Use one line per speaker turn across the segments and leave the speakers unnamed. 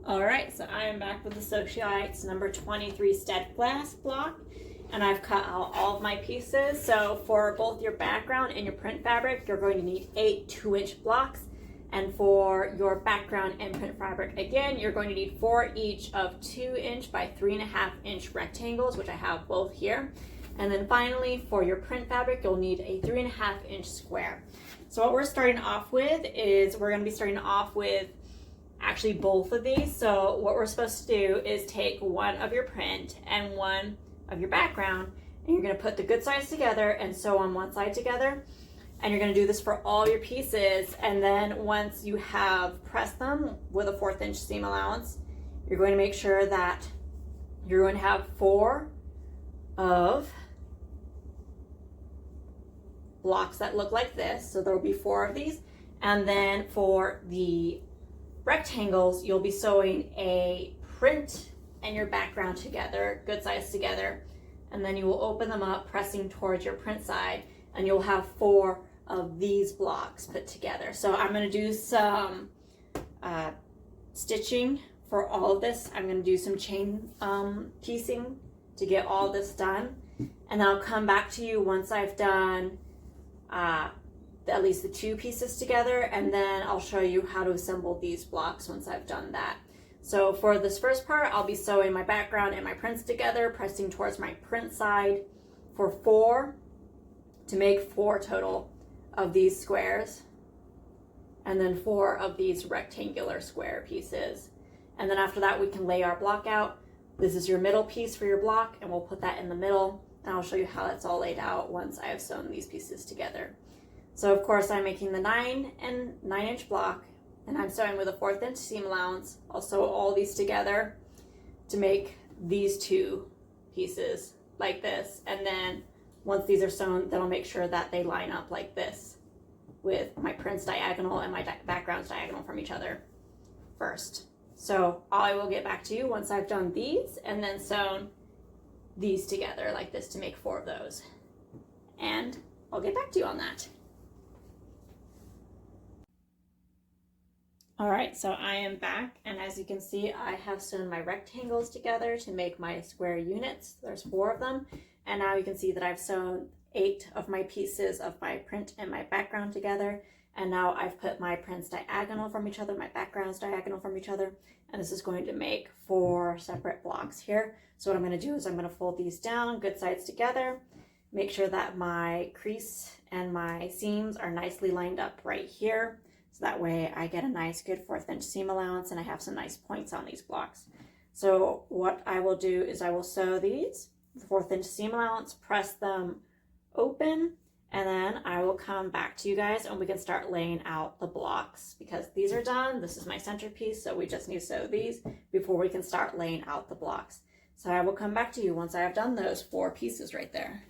All right, so I am back with the Sewcialites number 23 Steadfast block, and I've cut out all of my pieces. So for both your background and your print fabric, you're going to need 8 2-inch blocks. And for your background and print fabric, again, you're going to need 4 each of 2-inch by 3.5-inch rectangles, which I have both here. And then finally, for your print fabric, you'll need a 3.5-inch square. So what we're starting off with is we're going to be starting off with actually both of these. So what we're supposed to do is take one of your print and one of your background, and you're going to put the good sides together and sew on one side together. And you're going to do this for all your pieces. And then once you have pressed them with a 1/4 inch seam allowance, you're going to make sure that you're going to have 4 of blocks that look like this. So there will be 4 of these. And then for the rectangles, you'll be sewing a print and your background together, good sides together. And then you will open them up, pressing towards your print side, and you'll have 4 of these blocks put together. So I'm going to do some stitching for all of this. I'm going to do some chain piecing to get all this done, and I'll come back to you once I've done at least the 2 pieces together, and then I'll show you how to assemble these blocks once I've done that. So for this first part, I'll be sewing my background and my prints together, pressing towards my print side for 4 to make 4 total of these squares, and then 4 of these rectangular square pieces. And then after that, we can lay our block out. This is your middle piece for your block, and we'll put that in the middle, and I'll show you how that's all laid out once I have sewn these pieces together. So of course, I'm making the 9-inch block, and I'm sewing with a 1/4 inch seam allowance. I'll sew all these together to make these 2 pieces like this, and then once these are sewn, then I'll make sure that they line up like this with my prints diagonal and my backgrounds diagonal from each other first. So I will get back to you once I've done these and then sewn these together like this to make 4 of those. And I'll get back to you on that. All right, so I am back, and as you can see, I have sewn my rectangles together to make my square units. There's 4 of them, and now you can see that I've sewn 8 of my pieces of my print and my background together, and now I've put my prints diagonal from each other, my backgrounds diagonal from each other, and this is going to make 4 separate blocks here. So what I'm going to do is I'm going to fold these down, good sides together, make sure that my crease and my seams are nicely lined up right here. So that way I get a nice good 1/4 inch seam allowance, and I have some nice points on these blocks. So what I will do is I will sew these, the 1/4 inch seam allowance, press them open, and then I will come back to you guys and we can start laying out the blocks, because these are done. This is my centerpiece, so we just need to sew these before we can start laying out the blocks. So I will come back to you once I have done those 4 pieces right there.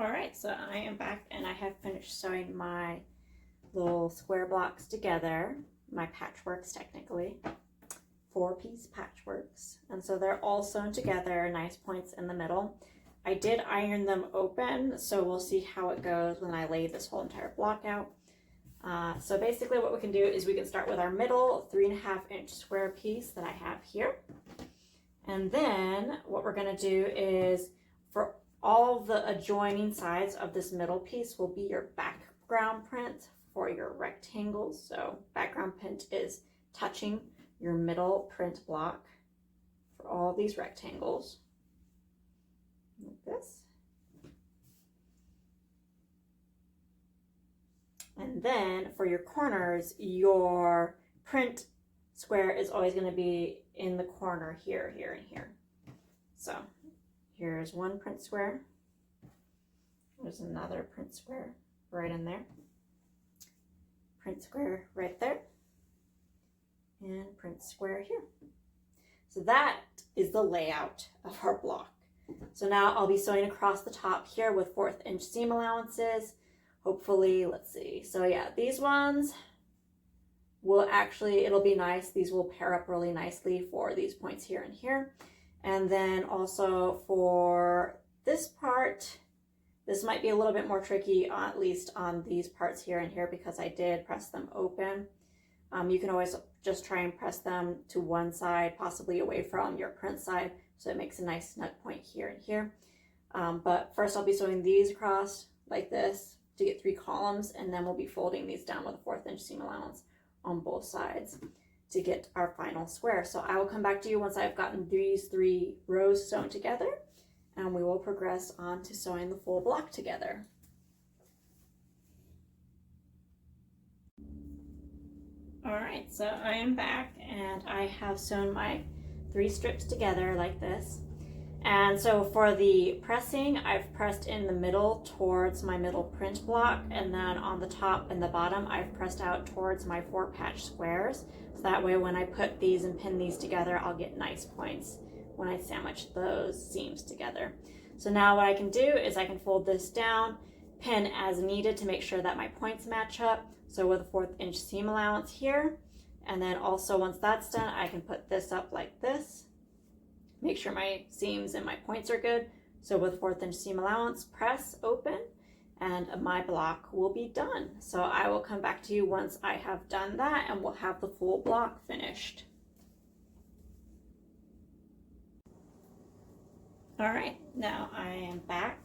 All right, so I am back, and I have finished sewing my little square blocks together, my patchworks technically, 4-piece patchworks. And so they're all sewn together, nice points in the middle. I did iron them open, so we'll see how it goes when I lay this whole entire block out. So basically what we can do is we can start with our middle 3.5-inch square piece that I have here. And then what we're gonna do is for all the adjoining sides of this middle piece will be your background print for your rectangles. So background print is touching your middle print block for all these rectangles, like this. And then for your corners, your print square is always going to be in the corner here, here, and here. So here's one print square. There's another print square right in there. Print square right there. And print square here. So that is the layout of our block. So now I'll be sewing across the top here with 1/4 inch seam allowances. Hopefully, let's see. So yeah, these ones will actually, it'll be nice. These will pair up really nicely for these points here and here. And then also for this part, this might be a little bit more tricky, at least on these parts here and here, because I did press them open. You can always just try and press them to one side, possibly away from your print side, so it makes a nice snug point here and here. But first I'll be sewing these across like this to get 3 columns, and then we'll be folding these down with a 1/4 inch seam allowance on both sides to get our final square. So I will come back to you once I've gotten these 3 rows sewn together, and we will progress on to sewing the full block together. All right, so I am back and I have sewn my 3 strips together like this. And so for the pressing, I've pressed in the middle towards my middle print block, and then on the top and the bottom, I've pressed out towards my 4 patch squares. So that way when I put these and pin these together, I'll get nice points when I sandwich those seams together. So now what I can do is I can fold this down, pin as needed to make sure that my points match up. So with a 1/4 inch seam allowance here, and then also once that's done, I can put this up like this. Make sure my seams and my points are good. So with 1/4 inch seam allowance, press open, and my block will be done. So I will come back to you once I have done that, and we'll have the full block finished. All right, now I am back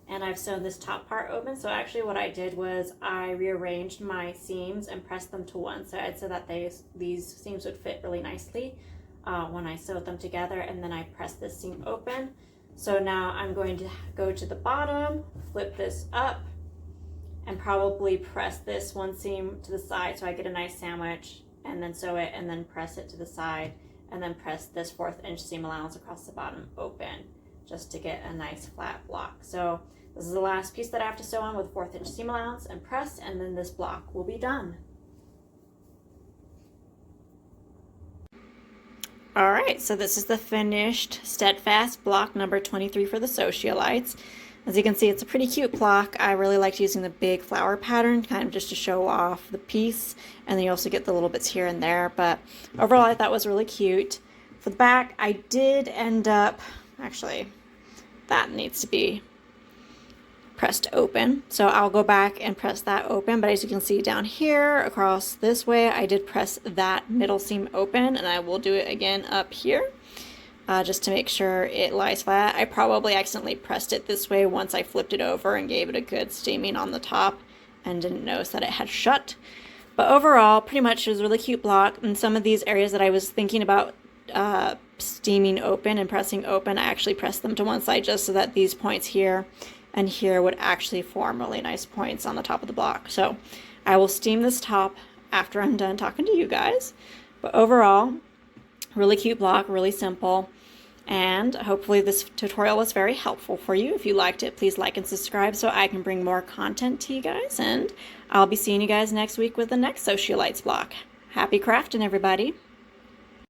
and I've sewn this top part open. So actually what I did was I rearranged my seams and pressed them to one side so that these seams would fit really nicely when I sewed them together, and then I pressed this seam open. So now I'm going to go to the bottom, flip this up, and probably press this one seam to the side so I get a nice sandwich, and then sew it, and then press it to the side, and then press this 1/4 inch seam allowance across the bottom open, just to get a nice flat block. So this is the last piece that I have to sew on with 1/4 inch seam allowance and press, and then this block will be done. All right, so this is the finished Steadfast block number 23 for the Sewcialites. As you can see, it's a pretty cute block. I really liked using the big flower pattern, kind of just to show off the piece, and then you also get the little bits here and there, but overall I thought it was really cute. For the back, I did end up, actually, that needs to be pressed open. So I'll go back and press that open, but as you can see down here across this way, I did press that middle seam open, and I will do it again up here just to make sure it lies flat. I probably accidentally pressed it this way once I flipped it over and gave it a good steaming on the top and didn't notice that it had shut. But overall, pretty much it was a really cute block, and some of these areas that I was thinking about steaming open and pressing open, I actually pressed them to one side just so that these points here and here would actually form really nice points on the top of the block. So I will steam this top after I'm done talking to you guys. But overall, really cute block, really simple. And hopefully this tutorial was very helpful for you. If you liked it, please like and subscribe so I can bring more content to you guys. And I'll be seeing you guys next week with the next Sewcialites block. Happy crafting, everybody.